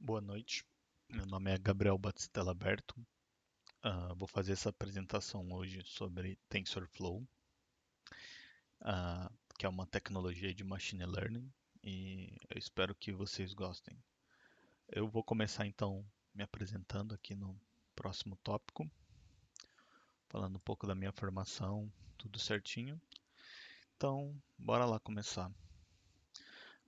Boa noite, meu nome é Gabriel Batistella Berto. Vou fazer essa apresentação hoje sobre TensorFlow, que é uma tecnologia de machine learning, e eu espero que vocês gostem. Eu vou começar então me apresentando aqui no próximo tópico, falando um pouco da minha formação, tudo certinho. Então, bora lá começar.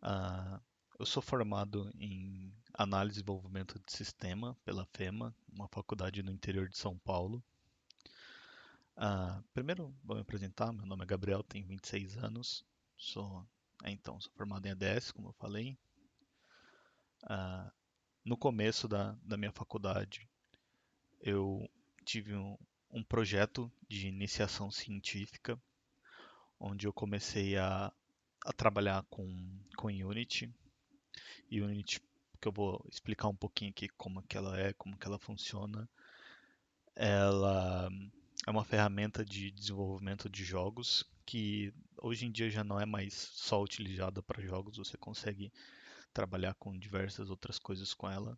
Ah, eu sou formado em Análise e Desenvolvimento de Sistema pela FEMA, uma faculdade no interior de São Paulo. Primeiro, vou me apresentar. Meu nome é Gabriel, tenho 26 anos. Sou, sou formado em ADS, como eu falei. Ah, no começo da minha faculdade, eu tive um projeto de iniciação científica, onde eu comecei a trabalhar com Unity. Unity, que eu vou explicar um pouquinho aqui como que ela é, como que ela funciona. Ela é uma ferramenta de desenvolvimento de jogos que hoje em dia já não é mais só utilizada para jogos, você consegue trabalhar com diversas outras coisas com ela.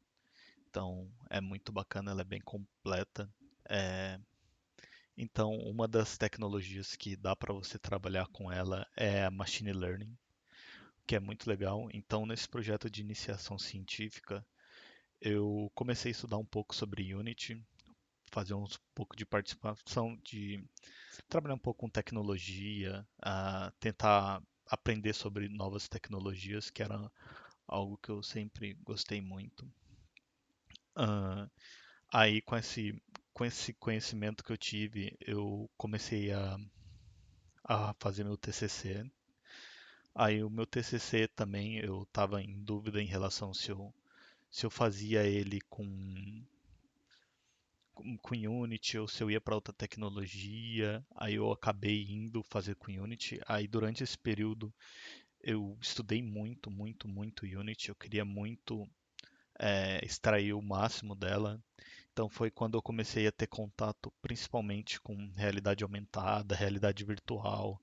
Então é muito bacana, ela é bem completa. É, então, uma das tecnologias que dá para você trabalhar com ela é a machine learning, que é muito legal. Então, nesse projeto de iniciação científica, eu comecei a estudar um pouco sobre Unity, fazer um pouco de participação de trabalhar um pouco com tecnologia, tentar aprender sobre novas tecnologias, que era algo que eu sempre gostei muito. Ah, aí, com esse conhecimento que eu tive, eu comecei a fazer meu TCC. Aí, o meu TCC também, eu estava em dúvida em relação se eu fazia ele com Unity ou se eu ia para outra tecnologia. Aí eu acabei indo fazer com Unity. Aí durante esse período eu estudei muito, muito, muito Unity. Eu queria muito extrair o máximo dela. Então foi quando eu comecei a ter contato principalmente com realidade aumentada, realidade virtual,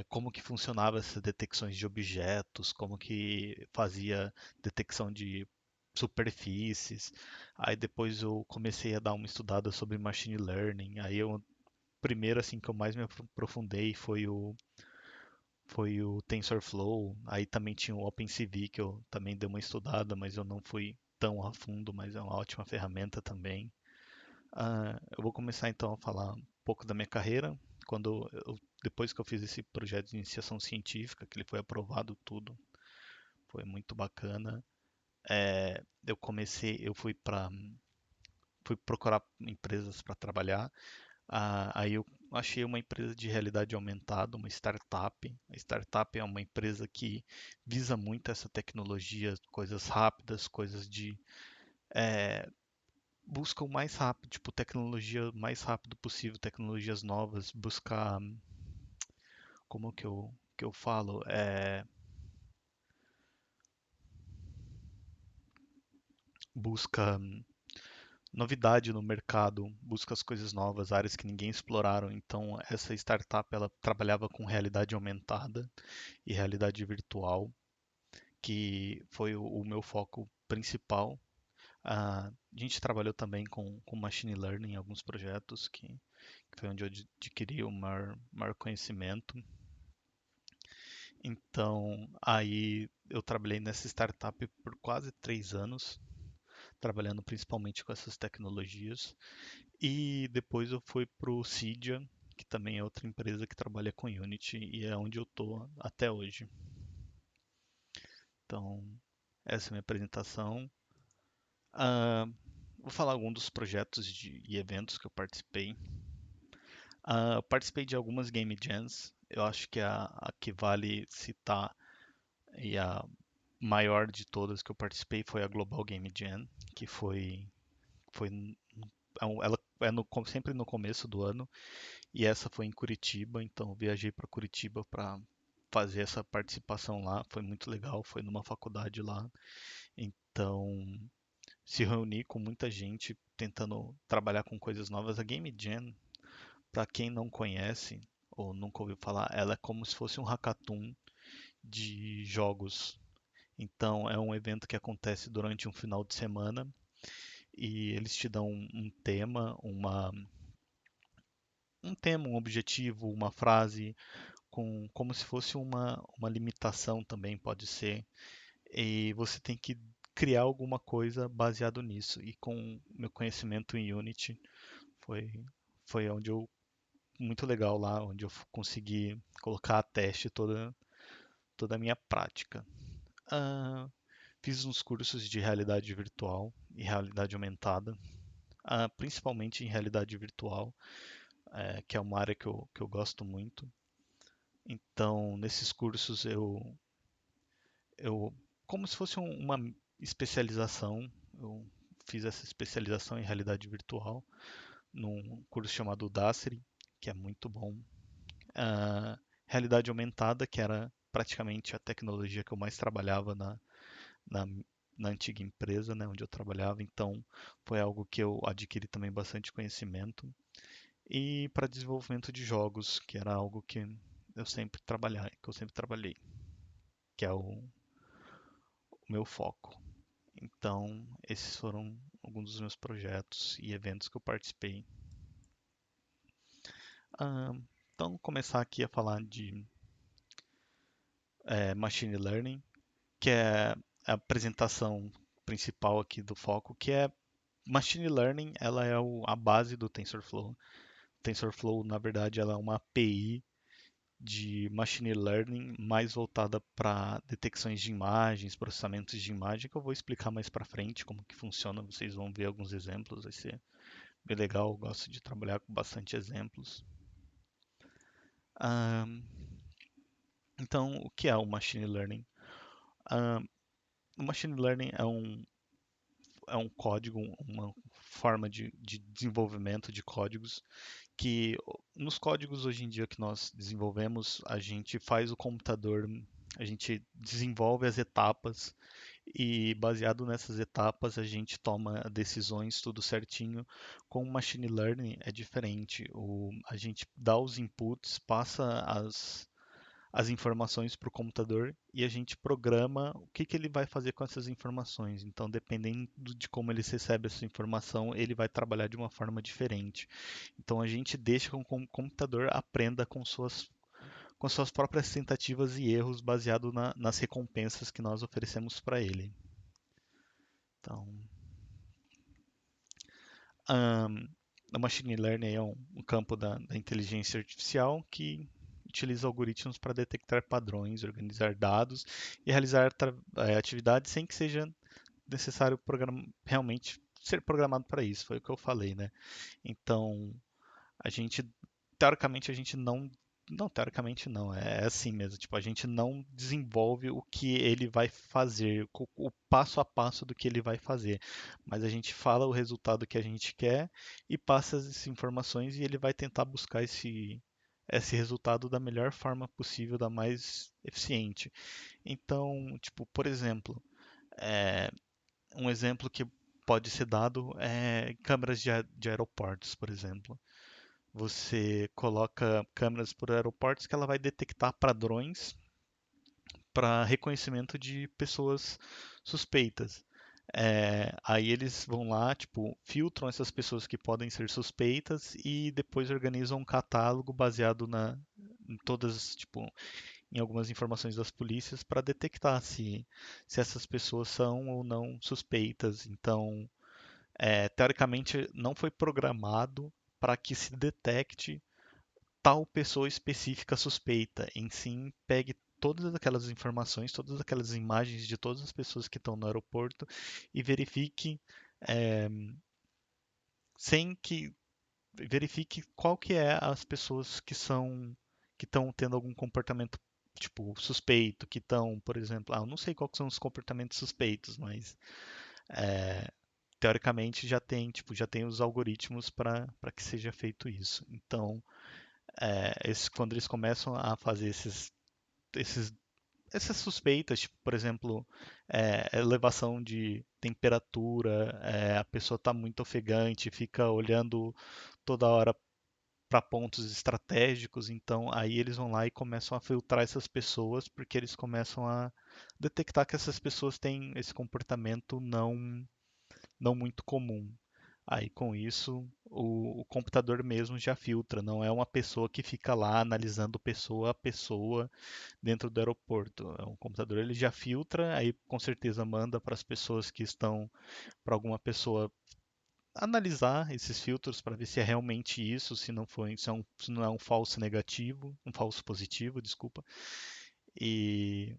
como que funcionava essas detecções de objetos, como que fazia detecção de superfícies. Aí depois eu comecei a dar uma estudada sobre machine learning. O primeiro assim que eu mais me aprofundei foi o TensorFlow. Aí também tinha o OpenCV que eu também dei uma estudada, mas eu não fui tão a fundo, mas é uma ótima ferramenta também. Eu vou começar então a falar um pouco da minha carreira. Depois que eu fiz esse projeto de iniciação científica, que ele foi aprovado tudo, foi muito bacana. Eu fui procurar empresas para trabalhar. Aí eu achei uma empresa de realidade aumentada, uma startup. A startup é uma empresa que visa muito essa tecnologia, coisas rápidas, coisas de busca o mais rápido, tipo, tecnologia o mais rápido possível, tecnologias novas, buscar, como que eu falo, busca novidade no mercado, busca as coisas novas, áreas que ninguém exploraram. Então, essa startup, ela trabalhava com realidade aumentada e realidade virtual, que foi o meu foco principal. A gente trabalhou também com machine learning em alguns projetos, que foi onde eu adquiri o maior conhecimento. Então, aí eu trabalhei nessa startup por quase 3 anos, trabalhando principalmente com essas tecnologias. E depois eu fui para o Cydia, que também é outra empresa que trabalha com Unity e é onde eu estou até hoje. Então, essa é a minha apresentação. Ah, vou falar alguns dos projetos e eventos que eu participei. Eu participei de algumas Game Jams. Eu acho que a que vale citar e a maior de todas que eu participei foi a Global Game Jam, que foi ela é sempre no começo do ano e essa foi em Curitiba, então eu viajei para Curitiba para fazer essa participação lá, foi muito legal, foi numa faculdade lá, então se reunir com muita gente tentando trabalhar com coisas novas. A Game Jam, para quem não conhece ou nunca ouviu falar, ela é como se fosse um hackathon de jogos. Então, é um evento que acontece durante um final de semana e eles te dão um tema, um tema, um objetivo, uma frase, como se fosse uma limitação também, pode ser. E você tem que criar alguma coisa baseado nisso. E com meu conhecimento em Unity, foi, foi onde eu, muito legal lá, onde eu consegui colocar a teste toda a minha prática. Ah, fiz uns cursos de realidade virtual e realidade aumentada, principalmente em realidade virtual, que é uma área que eu gosto muito. Então, nesses cursos eu como se fosse uma especialização, eu fiz essa especialização em realidade virtual num curso chamado Udacity, que é muito bom. Realidade aumentada, que era praticamente a tecnologia que eu mais trabalhava na, na antiga empresa, né, onde eu trabalhava, então foi algo que eu adquiri também bastante conhecimento. E para desenvolvimento de jogos, que era algo que eu sempre trabalhei, que é o meu foco. Então, esses foram alguns dos meus projetos e eventos que eu participei. Ah, então, começar aqui a falar de Machine Learning, que é a apresentação principal aqui do foco, que é Machine Learning, ela é a base do TensorFlow. TensorFlow, na verdade, ela é uma API de Machine Learning mais voltada para detecções de imagens, processamentos de imagem, que eu vou explicar mais para frente como que funciona. Vocês vão ver alguns exemplos, vai ser bem legal. Eu gosto de trabalhar com bastante exemplos. Ahn, então, o que é o Machine Learning? Ahn, o Machine Learning é um código, uma forma de desenvolvimento de códigos que nos códigos hoje em dia que nós desenvolvemos, a gente faz o computador, a gente desenvolve as etapas e baseado nessas etapas a gente toma decisões tudo certinho. Com o machine learning é diferente. A gente dá os inputs, passa as informações para o computador e a gente programa o que ele vai fazer com essas informações. Então, dependendo de como ele recebe essa informação, ele vai trabalhar de uma forma diferente. Então, a gente deixa com que o computador aprenda com suas próprias tentativas e erros baseado nas recompensas que nós oferecemos para ele. Então, um, o machine learning é um campo da inteligência artificial que utiliza algoritmos para detectar padrões, organizar dados e realizar atividades sem que seja necessário realmente ser programado para isso. Foi o que eu falei, né? Então, a gente, teoricamente, a gente não, teoricamente não, é assim mesmo. Tipo, a gente não desenvolve o que ele vai fazer, o passo a passo do que ele vai fazer, mas a gente fala o resultado que a gente quer e passa as informações e ele vai tentar buscar esse resultado da melhor forma possível, da mais eficiente. Então, tipo, por exemplo, é, um exemplo que pode ser dado é câmeras de aeroportos, por exemplo. Você coloca câmeras por aeroportos que ela vai detectar padrões para reconhecimento de pessoas suspeitas. Aí eles vão lá, tipo, filtram essas pessoas que podem ser suspeitas e depois organizam um catálogo baseado em todas, tipo, em algumas informações das polícias para detectar se essas pessoas são ou não suspeitas. Então, teoricamente, não foi programado para que se detecte tal pessoa específica suspeita, em sim pegue todas aquelas informações, todas aquelas imagens de todas as pessoas que estão no aeroporto e é, sem que verifique qual que é as pessoas que estão tendo algum comportamento tipo suspeito, que estão, por exemplo, eu não sei quais são os comportamentos suspeitos, mas é, teoricamente já tem os algoritmos para que seja feito isso. Então, quando eles começam a fazer esses, essas suspeitas, tipo, por exemplo, elevação de temperatura, a pessoa está muito ofegante, fica olhando toda hora pontos estratégicos, então aí eles vão lá e começam a filtrar essas pessoas, porque eles começam a detectar que essas pessoas têm esse comportamento não muito comum. Aí com isso, o computador mesmo já filtra, não é uma pessoa que fica lá analisando pessoa a pessoa dentro do aeroporto. O computador ele já filtra, aí com certeza manda para as pessoas que estão, para alguma pessoa analisar esses filtros para ver se é realmente isso, se não foi, se não é um falso negativo, um falso positivo, desculpa. E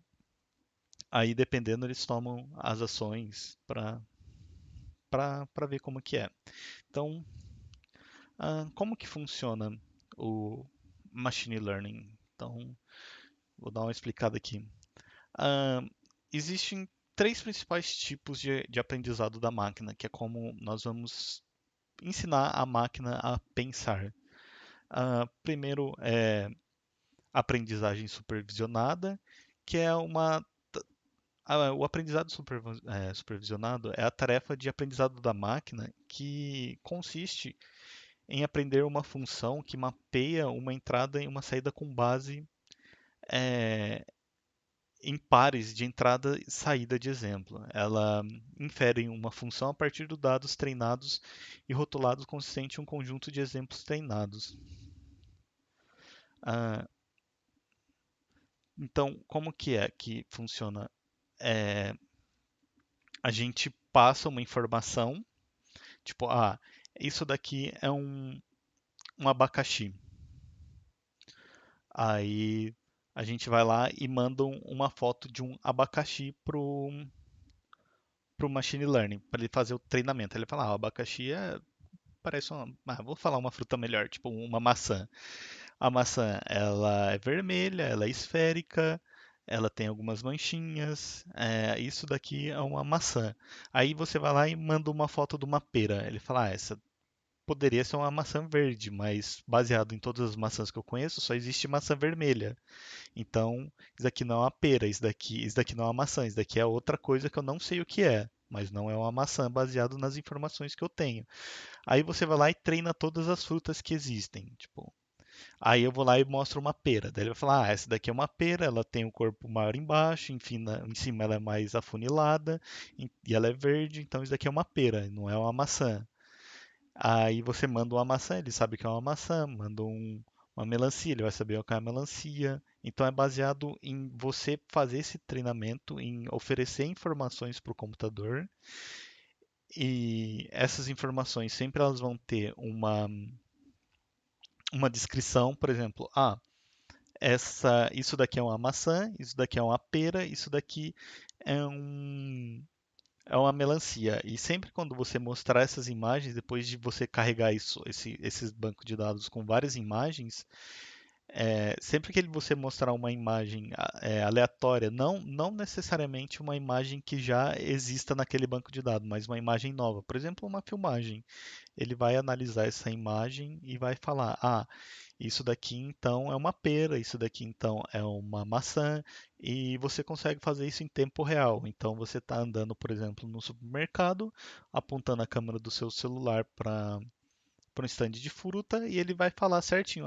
aí dependendo eles tomam as ações para ver como que é. Então, como que funciona o machine learning? Então, vou dar uma explicada aqui. Ah, existem três principais tipos de aprendizado da máquina, que é como nós vamos ensinar a máquina a pensar. Primeiro é aprendizagem supervisionada, que é o aprendizado supervisionado é a tarefa de aprendizado da máquina que consiste em aprender uma função que mapeia uma entrada e uma saída com base é, em pares de entrada e saída de exemplo. Ela infere uma função a partir de dados treinados e rotulados consistente em um conjunto de exemplos treinados. Ah, então, como que é que funciona? É, a gente passa uma informação, tipo, isso daqui é um abacaxi. Aí a gente vai lá e manda uma foto de um abacaxi pro machine learning, para ele fazer o treinamento. Ele fala, o abacaxi parece vou falar uma fruta melhor, tipo uma maçã. A maçã, ela é vermelha, ela é esférica, ela tem algumas manchinhas. Isso daqui é uma maçã. Aí você vai lá e manda uma foto de uma pera. Ele fala, essa poderia ser uma maçã verde, mas baseado em todas as maçãs que eu conheço, só existe maçã vermelha. Então, isso daqui não é uma pera, isso daqui não é uma maçã, isso daqui é outra coisa que eu não sei o que é, mas não é uma maçã baseado nas informações que eu tenho. Aí você vai lá e treina todas as frutas que existem, tipo, aí eu vou lá e mostro uma pera. Daí ele vai falar, essa daqui é uma pera, ela tem o corpo maior embaixo, enfim, em cima ela é mais afunilada e ela é verde, então isso daqui é uma pera, não é uma maçã. Aí você manda uma maçã, ele sabe que é uma maçã, manda uma melancia, ele vai saber o que é uma melancia. Então é baseado em você fazer esse treinamento, em oferecer informações para o computador. E essas informações sempre elas vão ter uma descrição, por exemplo, isso daqui é uma maçã, isso daqui é uma pera, isso daqui é é uma melancia. E sempre quando você mostrar essas imagens, depois de você carregar esses bancos de dados com várias imagens, sempre que você mostrar uma imagem aleatória, não necessariamente uma imagem que já exista naquele banco de dados, mas uma imagem nova, por exemplo, uma filmagem, ele vai analisar essa imagem e vai falar: isso daqui então é uma pera, isso daqui então é uma maçã, e você consegue fazer isso em tempo real. Então você está andando, por exemplo, no supermercado, apontando a câmera do seu celular para um stand de fruta e ele vai falar certinho: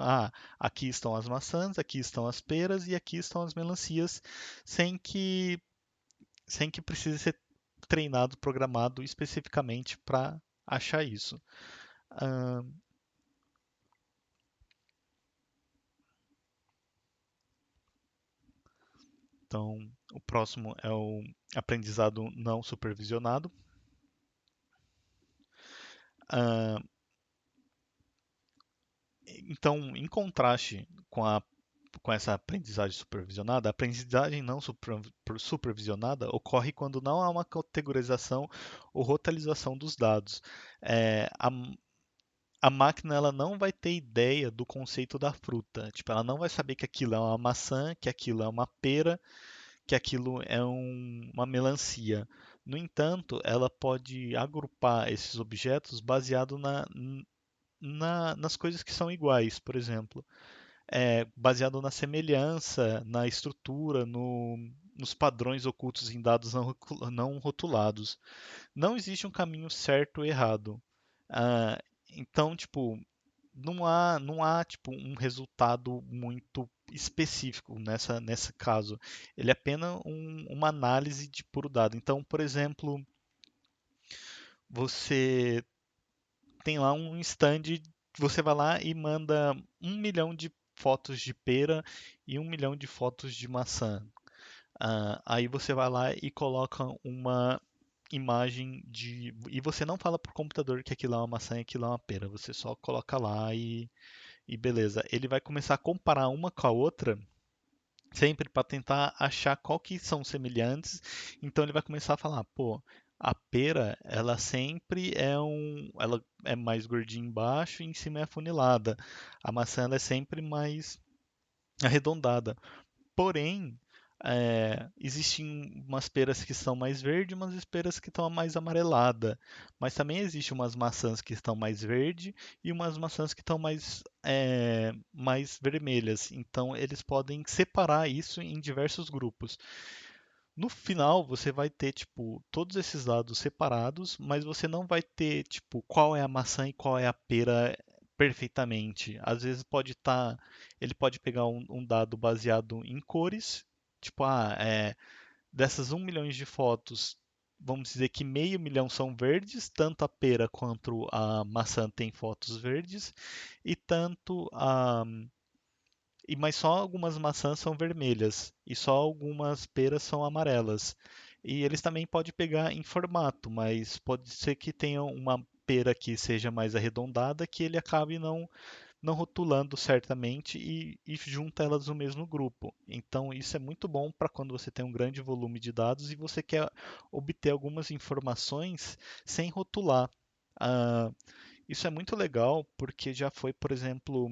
aqui estão as maçãs, aqui estão as peras e aqui estão as melancias, sem que, sem que precise ser treinado, programado especificamente para achar isso. Ah, então, o próximo é o aprendizado não supervisionado. Ah, então, em contraste com essa aprendizagem supervisionada, a aprendizagem não supervisionada ocorre quando não há uma categorização ou rotalização dos dados. É, a máquina ela não vai ter ideia do conceito da fruta. Tipo, ela não vai saber que aquilo é uma maçã, que aquilo é uma pera, que aquilo é uma melancia. No entanto, ela pode agrupar esses objetos baseado nas coisas que são iguais, por exemplo, baseado na semelhança, na estrutura, nos padrões ocultos em dados não rotulados. Não existe um caminho certo ou errado. Ah, então, tipo, não há tipo um resultado muito específico nesse caso. Ele é apenas uma análise de puro dado. Então, por exemplo, você tem lá um stand, você vai lá e manda 1 milhão de fotos de pera e 1 milhão de fotos de maçã. Aí você vai lá e coloca uma imagem de. E você não fala pro computador que aquilo é uma maçã e aquilo é uma pera. Você só coloca lá e beleza. Ele vai começar a comparar uma com a outra, sempre para tentar achar qual que são semelhantes. Então ele vai começar a falar, pô, a pera, ela é mais gordinha embaixo e em cima é afunilada. A maçã ela é sempre mais arredondada. Porém, existem umas peras que são mais verdes, umas peras que estão mais amarelada. Mas também existem umas maçãs que estão mais verde e umas maçãs que estão mais vermelhas. Então, eles podem separar isso em diversos grupos. No final, você vai ter, tipo, todos esses dados separados, mas você não vai ter, tipo, qual é a maçã e qual é a pera perfeitamente. Às vezes ele pode pegar um dado baseado em cores, tipo, dessas 1 milhão de fotos, vamos dizer que meio milhão são verdes, tanto a pera quanto a maçã tem fotos verdes, e tanto a mas só algumas maçãs são vermelhas e só algumas peras são amarelas. E eles também podem pegar em formato, mas pode ser que tenha uma pera que seja mais arredondada que ele acabe não rotulando certamente e junta elas no mesmo grupo. Então isso é muito bom para quando você tem um grande volume de dados e você quer obter algumas informações sem rotular. Ah, isso é muito legal porque já foi, por exemplo,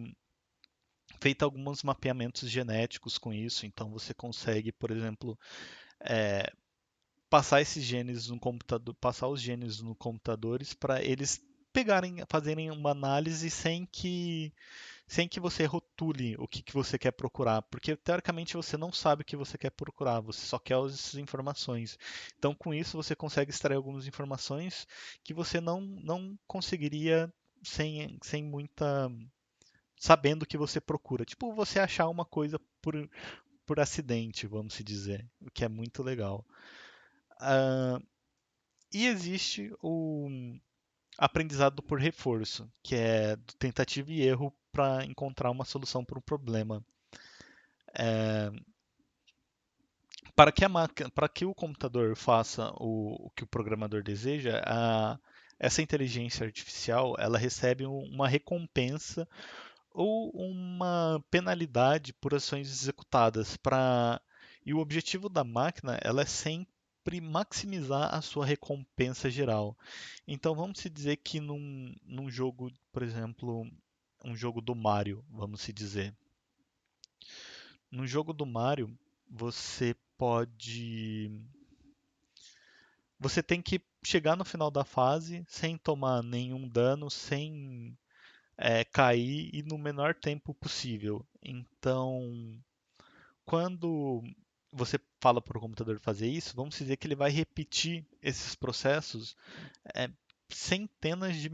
feito alguns mapeamentos genéticos com isso, então você consegue, por exemplo, é, passar esses genes no computador, passar os genes no computadores para eles fazerem uma análise sem que você rotule o que você quer procurar, porque teoricamente você não sabe o que você quer procurar, você só quer essas informações. Então, com isso, você consegue extrair algumas informações que você não conseguiria sem muita sabendo o que você procura. Tipo, você achar uma coisa por acidente, vamos se dizer, o que é muito legal. Ah, e existe o aprendizado por reforço, que é do tentativa e erro para encontrar uma solução para um problema. Para que o computador faça o que o programador deseja, essa inteligência artificial ela recebe uma recompensa ou uma penalidade por ações executadas e o objetivo da máquina ela é sempre maximizar a sua recompensa geral. Então vamos se dizer que num jogo, por exemplo, um jogo do Mario, vamos se dizer. No jogo do Mario, você pode você tem que chegar no final da fase sem tomar nenhum dano, sem cair e no menor tempo possível. Então, quando você fala para o computador fazer isso, vamos dizer que ele vai repetir esses processos é, centenas de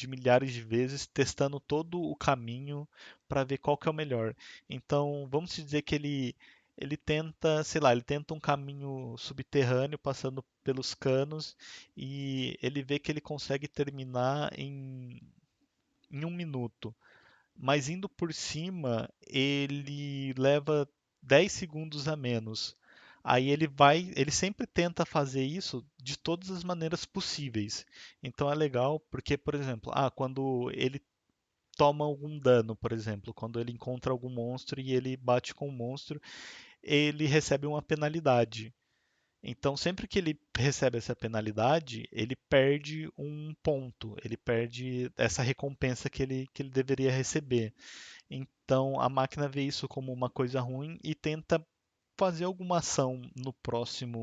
milhares de vezes, testando todo o caminho para ver qual que é o melhor. Então, vamos dizer que ele tenta, sei lá, ele tenta um caminho subterrâneo passando pelos canos e ele vê que ele consegue terminar em 1 minuto, mas indo por cima, ele leva 10 segundos a menos. Aí ele sempre tenta fazer isso de todas as maneiras possíveis. Então é legal porque, por exemplo, quando ele toma algum dano, por exemplo, quando ele encontra algum monstro e ele bate com o monstro, ele recebe uma penalidade. Então, sempre que ele recebe essa penalidade, ele perde um ponto, ele perde essa recompensa que ele deveria receber. Então, a máquina vê isso como uma coisa ruim e tenta fazer alguma ação na próxima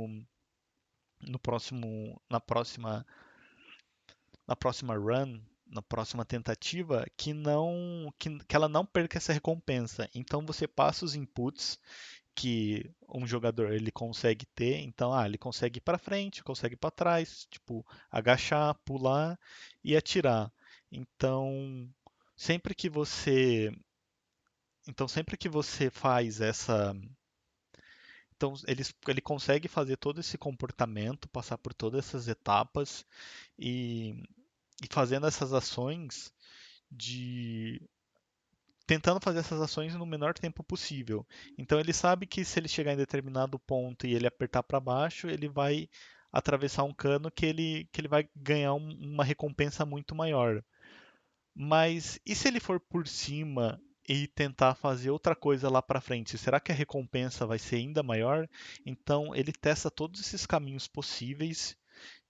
run, na próxima tentativa, que ela não perca essa recompensa. Então, você passa os inputs que um jogador ele consegue ter. Então, ele consegue ir para frente, consegue ir para trás, tipo, agachar, pular e atirar. Então, Sempre que você, sempre que você faz essa, ele consegue fazer todo esse comportamento, passar por todas essas etapas e, e fazendo essas ações de tentando fazer essas ações no menor tempo possível. Então ele sabe que se ele chegar em determinado ponto e ele apertar para baixo, ele vai atravessar um cano que ele vai ganhar uma recompensa muito maior. Mas e se ele for por cima e tentar fazer outra coisa lá para frente? Será que a recompensa vai ser ainda maior? Então ele testa todos esses caminhos possíveis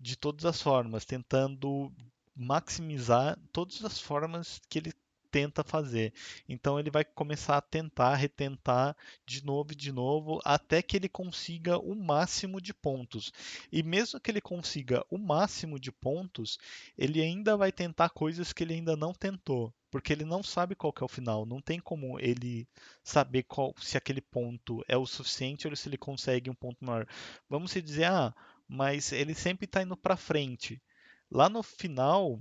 de todas as formas, tentando maximizar todas as formas que ele tenta fazer. Então ele vai começar a tentar, retentar de novo, até que ele consiga o máximo de pontos. E mesmo que ele consiga o máximo de pontos, ele ainda vai tentar coisas que ele ainda não tentou. Porque ele não sabe qual que é o final, não tem como ele saber se aquele ponto é o suficiente ou se ele consegue um ponto maior. Vamos se dizer, mas ele sempre está indo para frente. Lá no final,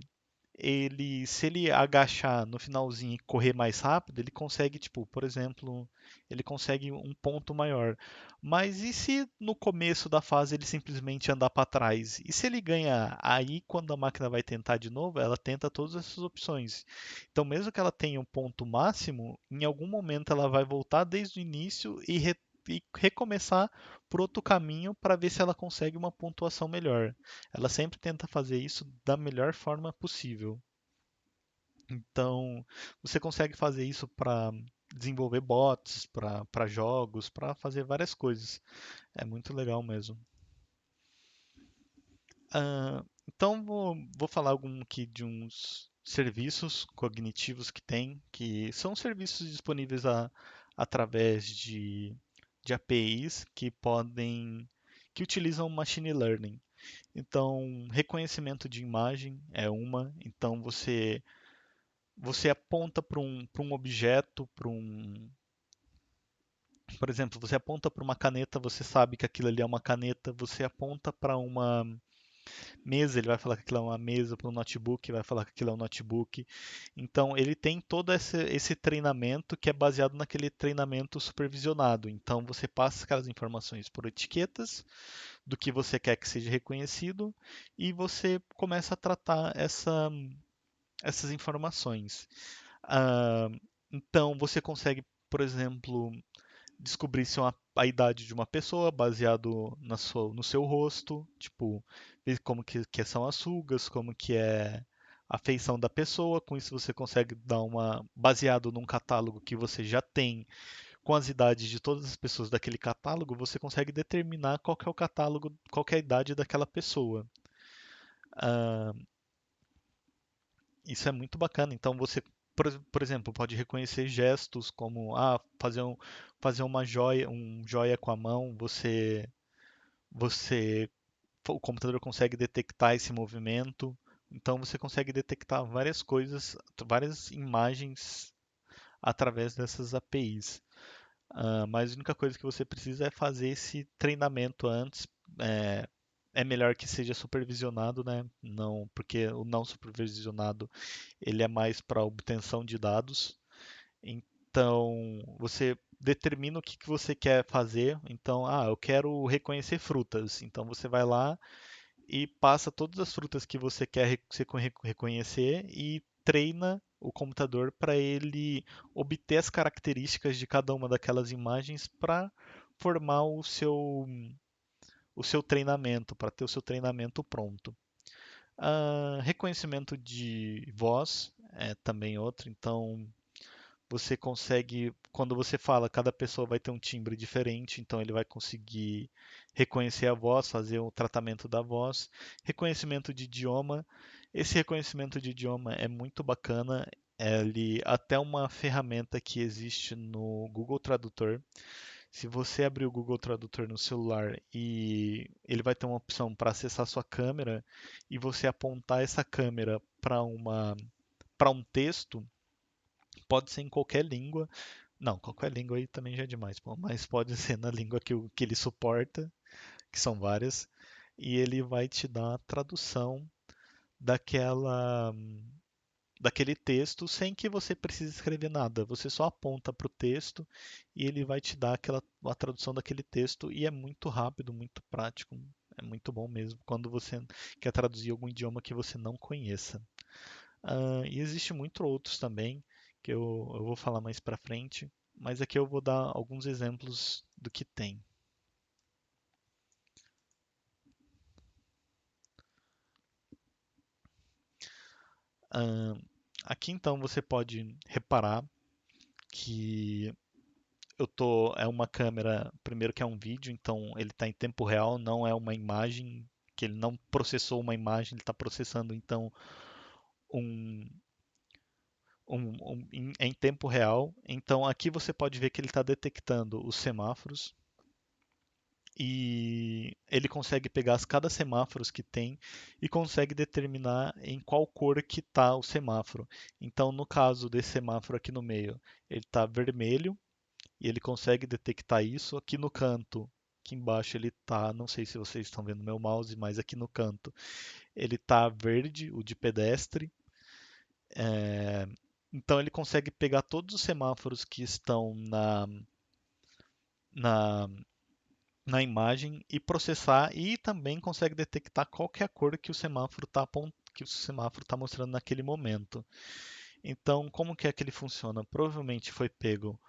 se ele agachar no finalzinho e correr mais rápido, ele consegue, tipo, por exemplo, ele consegue um ponto maior. Mas e se no começo da fase ele simplesmente andar para trás? E se ele ganhar? Aí, quando a máquina vai tentar de novo, ela tenta todas essas opções. Então, mesmo que ela tenha um ponto máximo, em algum momento ela vai voltar desde o início e recomeçar por outro caminho para ver se ela consegue uma pontuação melhor. Ela sempre tenta fazer isso da melhor forma possível. Então, você consegue fazer isso para desenvolver bots, para jogos, para fazer várias coisas. É muito legal mesmo. Então, vou falar algum aqui de uns serviços cognitivos que tem, que são serviços disponíveis através de APIs que utilizam machine learning. Então, reconhecimento de imagem é uma. Então, você aponta para um objeto, por exemplo, você aponta para uma caneta, você sabe que aquilo ali é uma caneta. Você aponta para uma mesa, ele vai falar que aquilo é uma mesa, para um notebook, vai falar que aquilo é um notebook. Então, ele tem todo esse treinamento que é baseado naquele treinamento supervisionado. Então, você passa aquelas informações por etiquetas do que você quer que seja reconhecido e você começa a tratar essas informações. Ah, então, você consegue, por exemplo, descobrir se a idade de uma pessoa baseado no seu rosto, tipo, ver como que são as rugas, como que é a feição da pessoa. Com isso você consegue dar baseado num catálogo que você já tem com as idades de todas as pessoas daquele catálogo, você consegue determinar qual que é o catálogo, qual que é a idade daquela pessoa. Ah, isso é muito bacana. Então você, por exemplo, pode reconhecer gestos como fazer uma joia, um joia com a mão. Você, o computador consegue detectar esse movimento. Então você consegue detectar várias coisas, várias imagens através dessas APIs. Mas a única coisa que você precisa é fazer esse treinamento antes. É, é melhor que seja supervisionado, né? Não, porque o não supervisionado ele é mais para obtenção de dados. Então, você determina o que que você quer fazer. Então, eu quero reconhecer frutas. Então, você vai lá e passa todas as frutas que você quer reconhecer e treina o computador para ele obter as características de cada uma daquelas imagens para formar o seu treinamento, para ter o seu treinamento pronto. Reconhecimento de voz é também outro. Então, você consegue, quando você fala, cada pessoa vai ter um timbre diferente, então ele vai conseguir reconhecer a voz, fazer o tratamento da voz. Reconhecimento de idioma. Esse reconhecimento de idioma é muito bacana. Ele até uma ferramenta que existe no Google Tradutor. Se você abrir o Google Tradutor no celular e ele vai ter uma opção para acessar sua câmera e você apontar essa câmera para um texto, pode ser em qualquer língua. Não, qualquer língua aí também já é demais, pô, mas pode ser na língua que ele suporta, que são várias, e ele vai te dar a tradução daquela, daquele texto sem que você precise escrever nada. Você só aponta para o texto e ele vai te dar a tradução daquele texto e é muito rápido, muito prático. É muito bom mesmo quando você quer traduzir algum idioma que você não conheça. E existe muito outros também que eu vou falar mais para frente, mas aqui eu vou dar alguns exemplos do que tem. Ah, aqui então você pode reparar que é uma câmera, primeiro que é um vídeo, então ele está em tempo real, não é uma imagem, que ele não processou uma imagem, ele está processando então um, em tempo real. Então aqui você pode ver que ele está detectando os semáforos e ele consegue pegar cada semáforos que tem e consegue determinar em qual cor que está o semáforo. Então no caso desse semáforo aqui no meio, ele está vermelho e ele consegue detectar isso. Aqui no canto, aqui embaixo ele tá, não sei se vocês estão vendo meu mouse, mas aqui no canto ele tá verde, o de pedestre. É, Então ele consegue pegar todos os semáforos que estão na, na imagem e processar e também consegue detectar qual que é a cor que o semáforo está mostrando naquele momento. Então, como que é que ele funciona? Provavelmente foi pego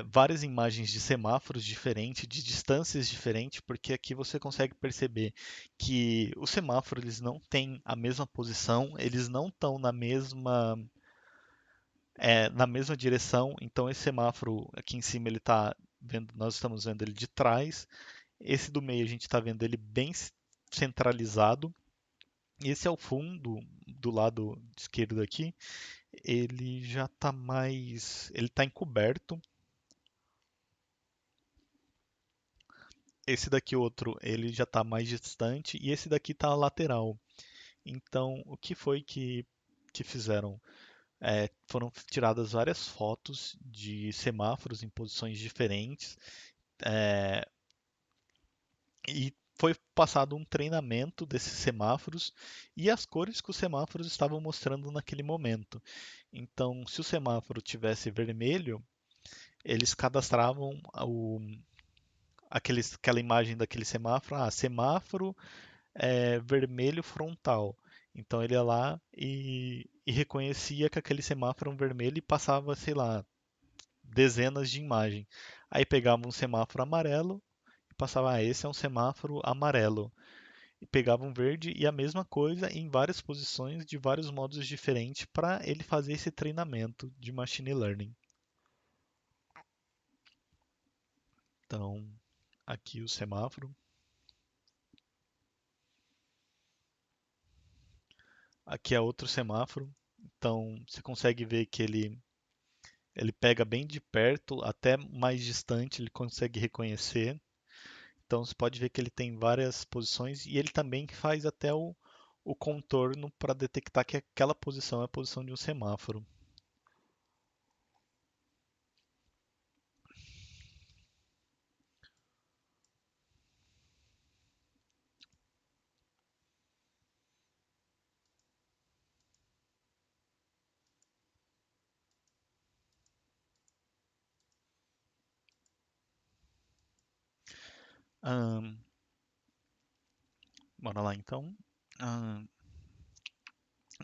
várias imagens de semáforos diferentes, de distâncias diferentes, porque aqui você consegue perceber que os semáforos eles não têm a mesma posição, eles não estão na mesma direção. Então esse semáforo aqui em cima ele está vendo, nós estamos vendo ele de trás. Esse do meio a gente está vendo ele bem centralizado. Esse é o fundo do lado esquerdo aqui. Ele já está ele está encoberto. Esse daqui outro, ele já está mais distante e esse daqui está lateral. Então, o que foi que fizeram? Foram tiradas várias fotos de semáforos em posições diferentes é, e foi passado um treinamento desses semáforos e as cores que os semáforos estavam mostrando naquele momento. Então, se o semáforo tivesse vermelho, eles cadastravam aquela imagem daquele semáforo. Semáforo vermelho frontal. Então ele ia lá e reconhecia que aquele semáforo era um vermelho e passava, sei lá, dezenas de imagens. Aí pegava um semáforo amarelo e passava, esse é um semáforo amarelo. E pegava um verde e a mesma coisa em várias posições, de vários modos diferentes, para ele fazer esse treinamento de machine learning. Então, aqui o semáforo. Aqui é outro semáforo. Então, você consegue ver que ele pega bem de perto, até mais distante, ele consegue reconhecer. Então você pode ver que ele tem várias posições e ele também faz até o contorno para detectar que aquela posição é a posição de um semáforo. Ahn, Bora lá então. Ahn,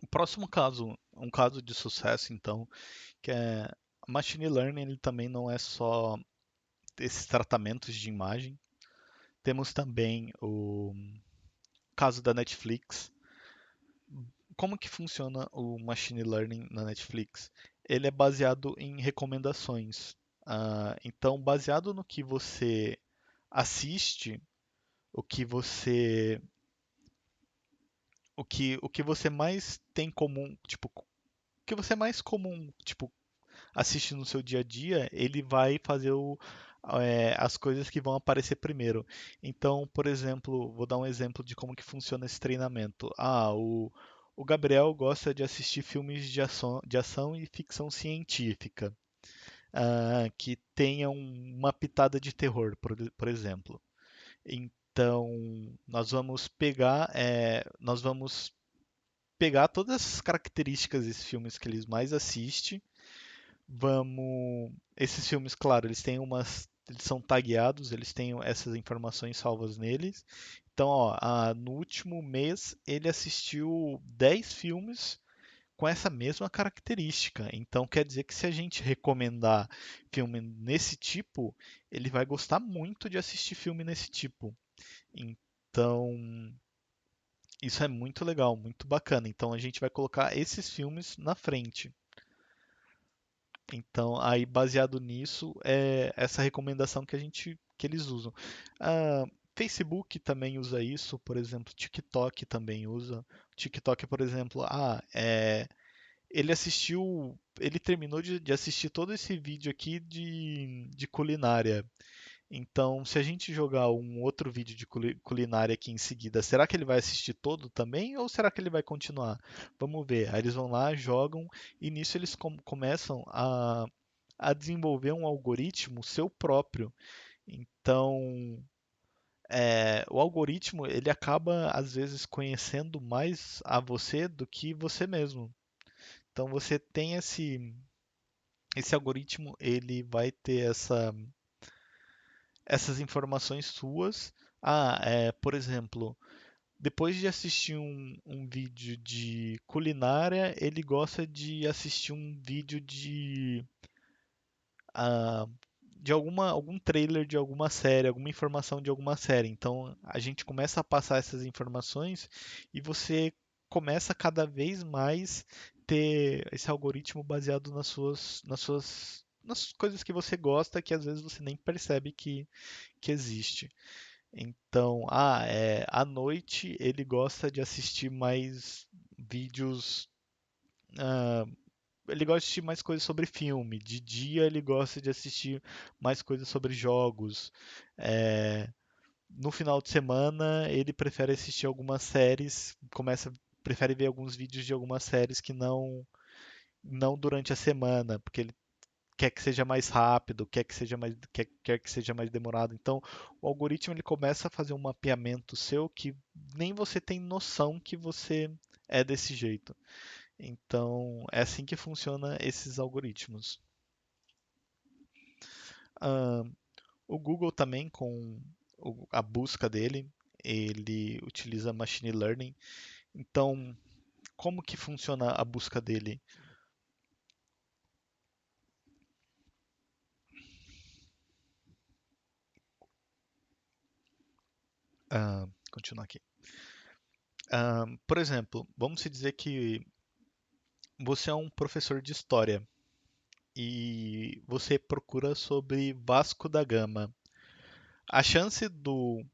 o próximo caso, um caso de sucesso então, que é Machine Learning, ele também não é só esses tratamentos de imagem. Temos também o caso da Netflix. Como que funciona o machine learning na Netflix? Ele é baseado em recomendações. Então, baseado no que você assiste, o que você, o que você mais tem comum, tipo, o que você mais comum, tipo, assiste no seu dia a dia, ele vai fazer as coisas que vão aparecer primeiro. Então, por exemplo, vou dar um exemplo de como que funciona esse treinamento. O Gabriel gosta de assistir filmes de ação e ficção científica, que tenham uma pitada de terror, por exemplo. Então, nós vamos pegar, nós vamos pegar todas essas características desses filmes que eles mais assistem. Vamos. Esses filmes, claro, eles têm umas. Eles são tagueados, eles têm essas informações salvas neles. Então, ó, no último mês ele assistiu 10 filmes com essa mesma característica. Então, quer dizer que se a gente recomendar filme nesse tipo, ele vai gostar muito de assistir filme nesse tipo. Então, isso é muito legal, muito bacana. Então, a gente vai colocar esses filmes na frente. Então, aí baseado nisso, é essa recomendação que eles usam. Ah, Facebook também usa isso, por exemplo, TikTok também usa. TikTok, por exemplo, ele terminou de assistir todo esse vídeo aqui de culinária. Então, se a gente jogar um outro vídeo de culinária aqui em seguida, será que ele vai assistir todo também ou será que ele vai continuar? Vamos ver. Aí eles vão lá, jogam e nisso eles começam a desenvolver um algoritmo seu próprio. Então, o algoritmo ele acaba às vezes conhecendo mais a você do que você mesmo. Então, você tem esse algoritmo, ele vai ter essas informações suas. Por exemplo, depois de assistir um vídeo de culinária, ele gosta de assistir um vídeo ah, de algum trailer de alguma série, alguma informação de alguma série. Então a gente começa a passar essas informações e você começa cada vez mais ter esse algoritmo baseado nas coisas que você gosta, que às vezes você nem percebe que existe. Então, à noite ele gosta de assistir mais vídeos. ah, Ele gosta de assistir mais coisas sobre filme. De dia ele gosta de assistir mais coisas sobre jogos. É, no final de semana ele prefere assistir algumas séries. Prefere ver alguns vídeos de algumas séries que não durante a semana, porque ele quer que seja mais rápido, quer que seja mais demorado. Então, o algoritmo ele começa a fazer um mapeamento seu que nem você tem noção que você é desse jeito. Então, é assim que funciona esses algoritmos. Ah, o Google também, com a busca dele, ele utiliza machine learning. Então, como que funciona a busca dele? Continuar aqui. Por exemplo, vamos se dizer que você é um professor de história e você procura sobre Vasco da Gama. A chance do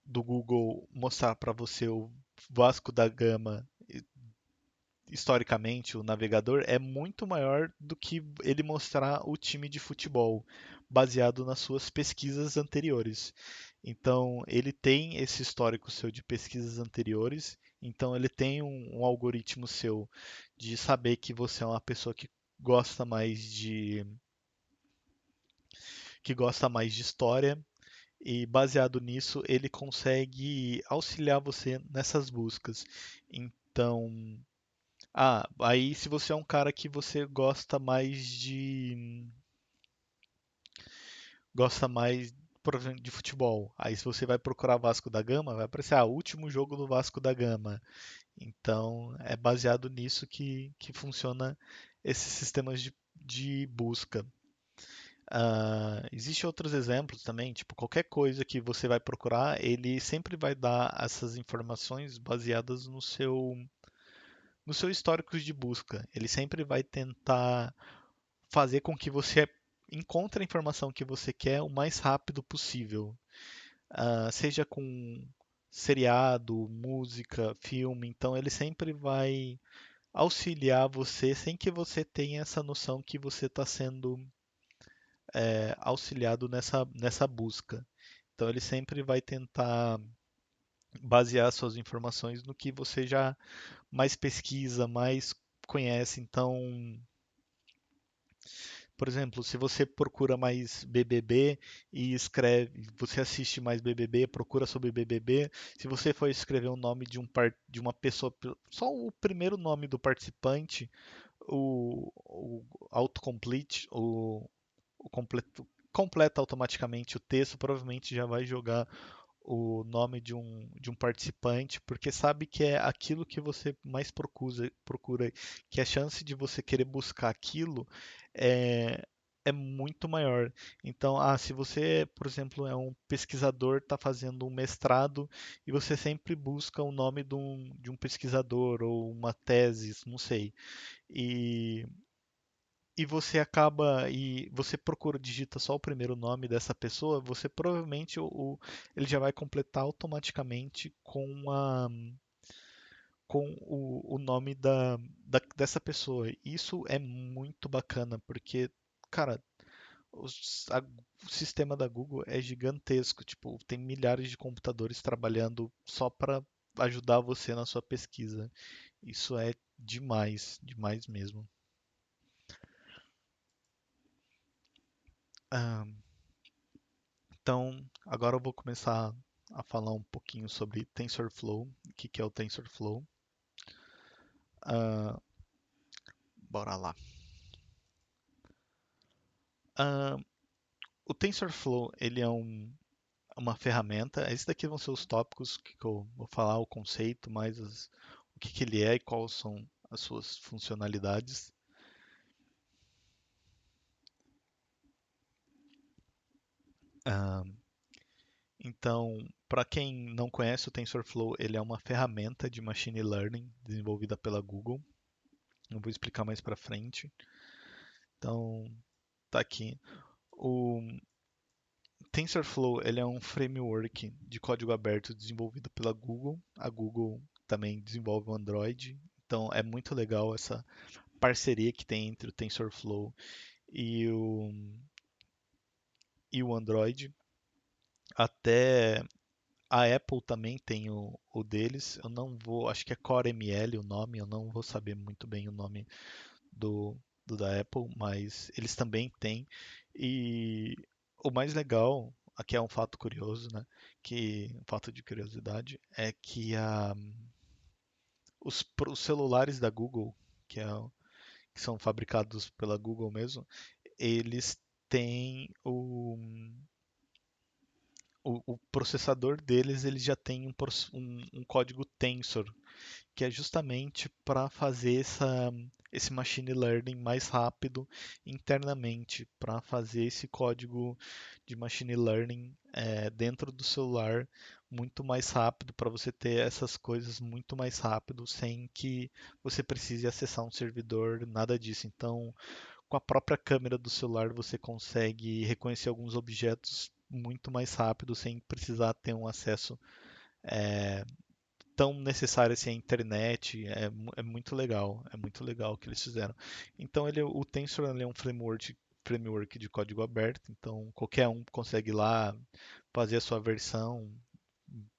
Google mostrar para você o Vasco da Gama historicamente, o navegador, é muito maior do que ele mostrar o time de futebol, baseado nas suas pesquisas anteriores. Então, ele tem esse histórico seu de pesquisas anteriores, então ele tem um algoritmo seu de saber que você é uma pessoa gosta mais de que gosta mais de história e baseado nisso ele consegue auxiliar você nessas buscas. Então, aí se você é um cara que você gosta mais, por exemplo, de futebol. Aí se você vai procurar Vasco da Gama, vai aparecer, último jogo do Vasco da Gama. Então, é baseado nisso que funciona esses sistemas de busca. Existem outros exemplos também, tipo, qualquer coisa que você vai procurar, ele sempre vai dar essas informações baseadas no seu histórico de busca. Ele sempre vai tentar fazer com que você encontre a informação que você quer o mais rápido possível. Seja com seriado, música, filme, então ele sempre vai auxiliar você sem que você tenha essa noção que você está sendo auxiliado nessa busca. Então ele sempre vai tentar basear suas informações no que você já mais pesquisa, mais conhece. Então, Por exemplo, se você procura mais BBB e escreve, você assiste mais BBB, procura sobre BBB, se você for escrever o nome de uma pessoa, só o primeiro nome do participante, o autocomplete, o completa automaticamente o texto, provavelmente já vai jogar o nome de um participante, porque sabe que é aquilo que você mais procura, que a chance de você querer buscar aquilo é, é muito maior. Então, se você, por exemplo, é um pesquisador, está fazendo um mestrado e você sempre busca o nome de um pesquisador ou uma tese, não sei, e e você procura, digita só o primeiro nome dessa pessoa, você provavelmente ele já vai completar automaticamente com o nome dessa pessoa. Isso é muito bacana, porque, cara, o sistema da Google é gigantesco, tipo, tem milhares de computadores trabalhando só para ajudar você na sua pesquisa. Isso é demais, demais mesmo. Ah, Então, agora eu vou começar a falar um pouquinho sobre TensorFlow, o que que é o TensorFlow. Ah, bora lá. Ah, o TensorFlow, ele é uma ferramenta. Esses daqui vão ser os tópicos que eu vou falar, o conceito, mais o que que ele é e quais são as suas funcionalidades. Ah, então, para quem não conhece o TensorFlow, ele é uma ferramenta de machine learning desenvolvida pela Google. Eu vou explicar mais para frente. Então, tá aqui. O TensorFlow, ele é um framework de código aberto desenvolvido pela Google. A Google também desenvolve o Android. Então é muito legal essa parceria que tem entre o TensorFlow e e o Android. Até a Apple também tem o deles. Eu não vou, acho que é Core ML o nome, eu não vou saber muito bem o nome do, do da Apple, mas eles também têm. E o mais legal, aqui é um fato curioso, né? Que um fato de curiosidade é que os celulares da Google, que, que são fabricados pela Google mesmo, eles têm o processador deles, ele já tem um código Tensor, que é justamente para fazer esse machine learning mais rápido internamente, para fazer esse código de machine learning dentro do celular muito mais rápido, para você ter essas coisas muito mais rápido, sem que você precise acessar um servidor, nada disso. Então, com a própria câmera do celular, você consegue reconhecer alguns objetos muito mais rápido, sem precisar ter um acesso tão necessária assim a internet, é muito legal o que eles fizeram. Então o Tensor ele é um framework de código aberto, então qualquer um consegue ir lá fazer a sua versão,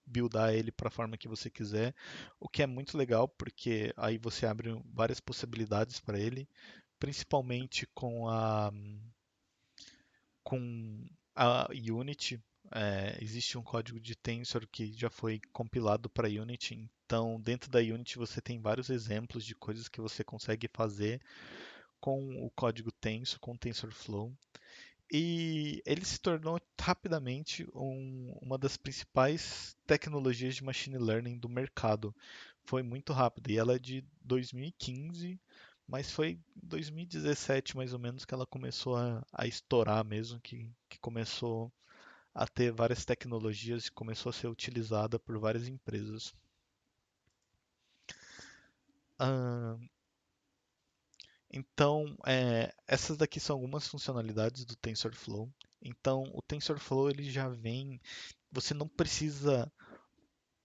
buildar ele para a forma que você quiser, o que é muito legal porque aí você abre várias possibilidades para ele, principalmente com a Unity. Existe um código de Tensor que já foi compilado para Unity, então dentro da Unity você tem vários exemplos de coisas que você consegue fazer com o código Tensor, com o TensorFlow. E ele se tornou rapidamente uma das principais tecnologias de machine learning do mercado. Foi muito rápido e ela é de 2015, mas foi em 2017 mais ou menos que ela começou a estourar mesmo, que começou a ter várias tecnologias e começou a ser utilizada por várias empresas. Ah, então, essas daqui são algumas funcionalidades do TensorFlow. Então, o TensorFlow ele já vem, você não precisa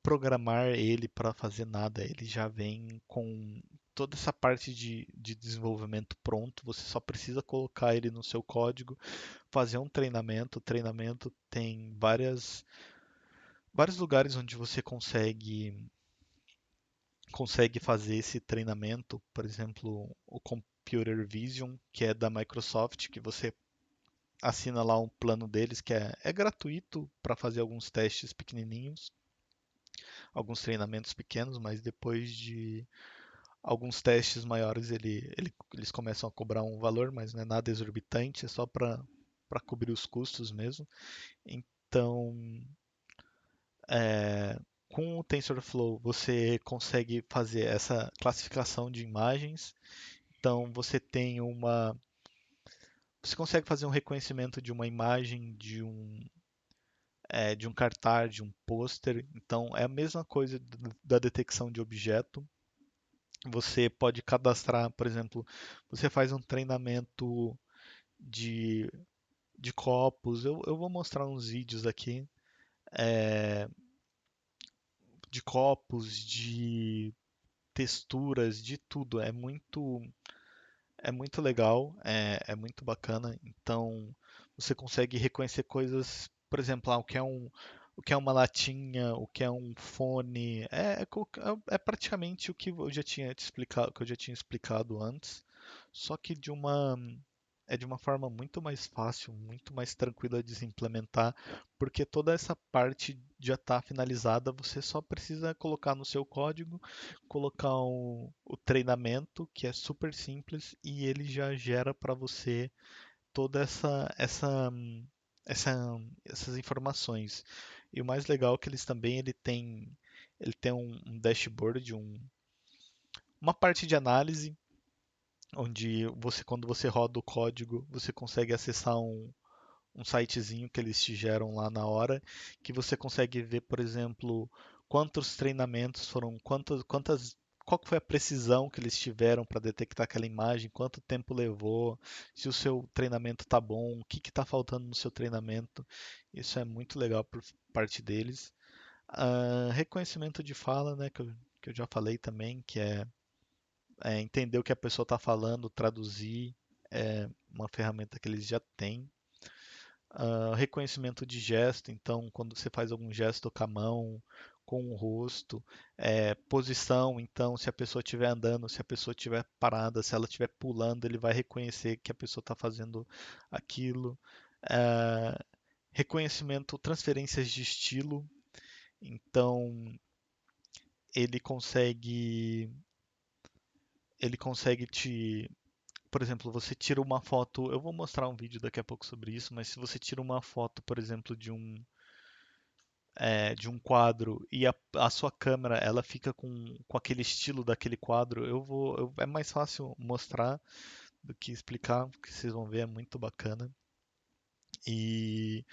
programar ele para fazer nada, ele já vem com toda essa parte de desenvolvimento pronto, você só precisa colocar ele no seu código, fazer um treinamento. O treinamento tem vários lugares onde você consegue fazer esse treinamento, por exemplo, Computer Vision, que é da Microsoft, que você assina lá um plano deles que é gratuito para fazer alguns testes pequenininhos, alguns treinamentos pequenos, mas depois de alguns testes maiores eles começam a cobrar um valor, mas não é nada exorbitante, é só para cobrir os custos mesmo. Então, é, com o TensorFlow você consegue fazer essa classificação de imagens. Então, você consegue fazer um reconhecimento de uma imagem, de um cartaz, de um pôster. Então, é a mesma coisa da detecção de objeto. Você pode cadastrar, por exemplo, você faz um treinamento de, de copos. Eu vou mostrar uns vídeos aqui é, de copos, de texturas, de tudo. É muito legal, é muito bacana. Então, você consegue reconhecer coisas, por exemplo, o que é uma latinha, o que é um fone. É praticamente o que eu já tinha te explicado, que eu já tinha explicado antes, só que de uma forma muito mais fácil, muito mais tranquila de se implementar, porque toda essa parte já está finalizada, você só precisa colocar no seu código, colocar o treinamento, que é super simples, e ele já gera para você toda essas informações. E o mais legal é que ele tem um dashboard, uma parte de análise, onde quando você roda o código, você consegue acessar um sitezinho que eles te geram lá na hora, que você consegue ver, por exemplo, quantos treinamentos foram, qual que foi a precisão que eles tiveram para detectar aquela imagem, quanto tempo levou, se o seu treinamento está bom, o que está faltando no seu treinamento. Isso é muito legal por parte deles. Reconhecimento de fala, né, que eu já falei também, que é entender o que a pessoa está falando, traduzir, é uma ferramenta que eles já têm. Reconhecimento de gesto, então quando você faz algum gesto com a mão, com o rosto, posição, então se a pessoa estiver andando, se a pessoa estiver parada, se ela estiver pulando, ele vai reconhecer que a pessoa está fazendo aquilo. Ah, reconhecimento, transferências de estilo, então ele consegue ele consegue te por exemplo, você tira uma foto, eu vou mostrar um vídeo daqui a pouco sobre isso, mas se você tira uma foto, por exemplo, de um quadro e a sua câmera ela fica com aquele estilo daquele quadro, é mais fácil mostrar do que explicar, porque vocês vão ver, é muito bacana. E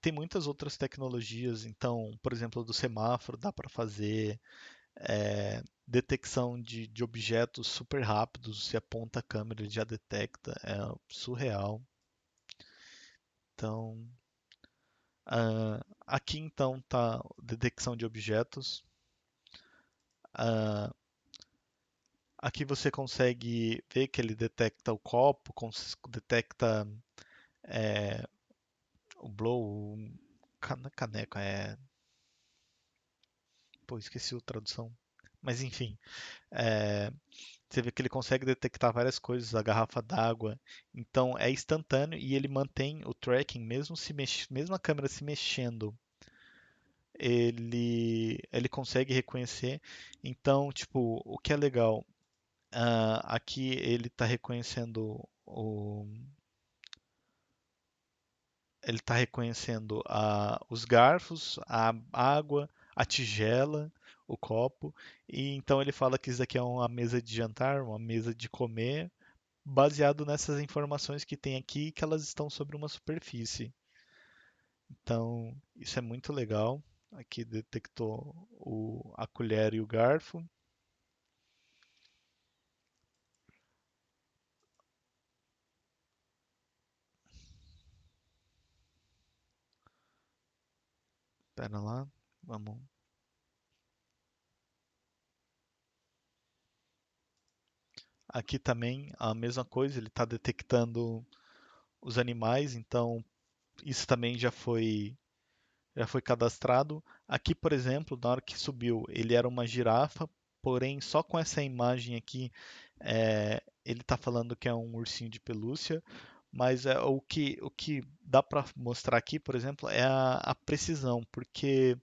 tem muitas outras tecnologias, então, por exemplo, do semáforo dá para fazer detecção de objetos super rápidos, se aponta a câmera ele já detecta, é surreal. Então, aqui então está detecção de objetos. Ah, aqui você consegue ver que ele detecta o copo, detecta é, o blow, caneco, pô, esqueci a tradução. Mas enfim, é, você vê que ele consegue detectar várias coisas, a garrafa d'água. Então é instantâneo e ele mantém o tracking, mesmo a câmera se mexendo, ele consegue reconhecer. Então, tipo, o que é legal, aqui ele está reconhecendo os garfos, a água, a tigela, o copo, e então ele fala que isso aqui é uma mesa de jantar, uma mesa de comer, baseado nessas informações que tem aqui, que elas estão sobre uma superfície. Então, isso é muito legal. Aqui detectou a colher e o garfo. Pera lá, vamos. Aqui também a mesma coisa, ele está detectando os animais, então isso também já foi cadastrado. Aqui, por exemplo, na hora que subiu, ele era uma girafa, porém só com essa imagem aqui ele está falando que é um ursinho de pelúcia, mas o que dá para mostrar aqui, por exemplo, é a precisão, porque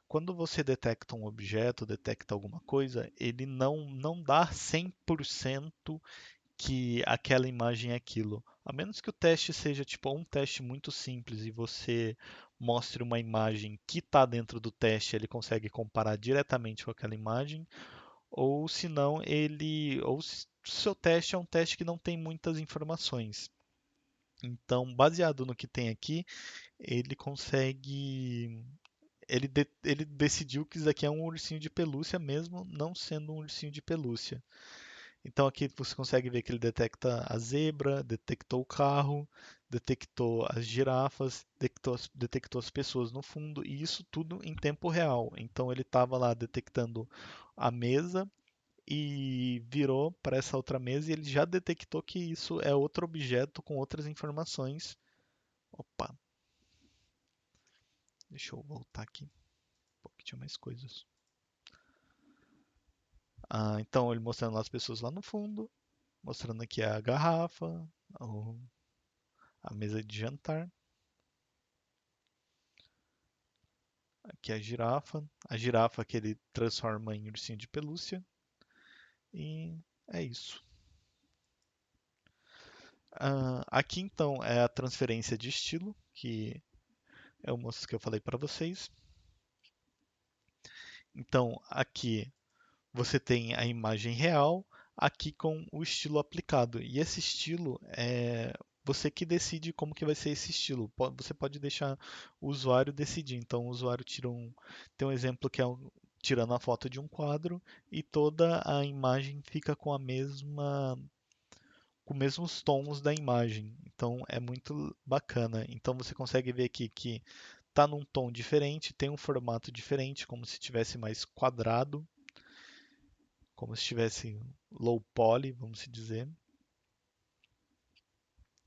quando você detecta um objeto, detecta alguma coisa, ele não dá 100% que aquela imagem é aquilo. A menos que o teste seja tipo um teste muito simples e você mostre uma imagem que está dentro do teste, ele consegue comparar diretamente com aquela imagem, ou se não, se o seu teste é um teste que não tem muitas informações. Então, baseado no que tem aqui, ele consegue. Ele decidiu que isso aqui é um ursinho de pelúcia, mesmo não sendo um ursinho de pelúcia. Então aqui você consegue ver que ele detecta a zebra, detectou o carro, detectou as girafas, detectou as pessoas no fundo, e isso tudo em tempo real. Então ele estava lá detectando a mesa e virou para essa outra mesa e ele já detectou que isso é outro objeto com outras informações. Opa, deixa eu voltar aqui, porque tinha mais coisas. Então ele mostrando lá as pessoas lá no fundo, mostrando aqui a garrafa, o- a mesa de jantar. Aqui é a girafa que ele transforma em ursinho de pelúcia. E é isso. Aqui então é a transferência de estilo, que é o moço que eu falei para vocês. Então aqui você tem a imagem real, aqui com o estilo aplicado. E esse estilo é você que decide como que vai ser esse estilo. Você pode deixar o usuário decidir. Então o usuário tem um exemplo que é tirando a foto de um quadro e toda a imagem fica com os mesmos tons da imagem. Então é muito bacana. Então você consegue ver aqui que está num tom diferente, tem um formato diferente, como se tivesse mais quadrado, como se estivesse low poly, vamos se dizer.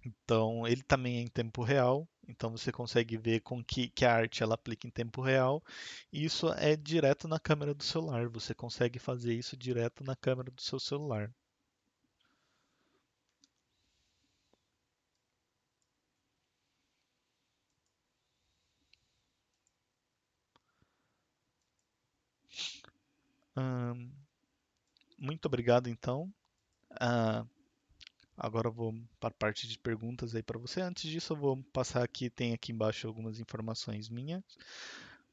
Então, ele também é em tempo real, então você consegue ver com que a arte ela aplica em tempo real. E isso é direto na câmera do celular, você consegue fazer isso direto na câmera do seu celular. Hum, Muito obrigado, então. Ah, Agora eu vou para a parte de perguntas aí para você. Antes disso, eu vou passar aqui, tem aqui embaixo algumas informações minhas,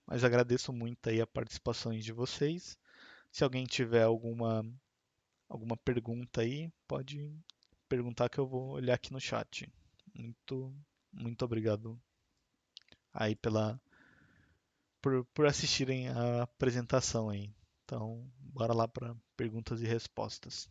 mas agradeço muito aí a participação de vocês. Se alguém tiver alguma pergunta aí, pode perguntar que eu vou olhar aqui no chat. Muito, muito obrigado aí por assistirem a apresentação aí. Então, bora lá para perguntas e respostas.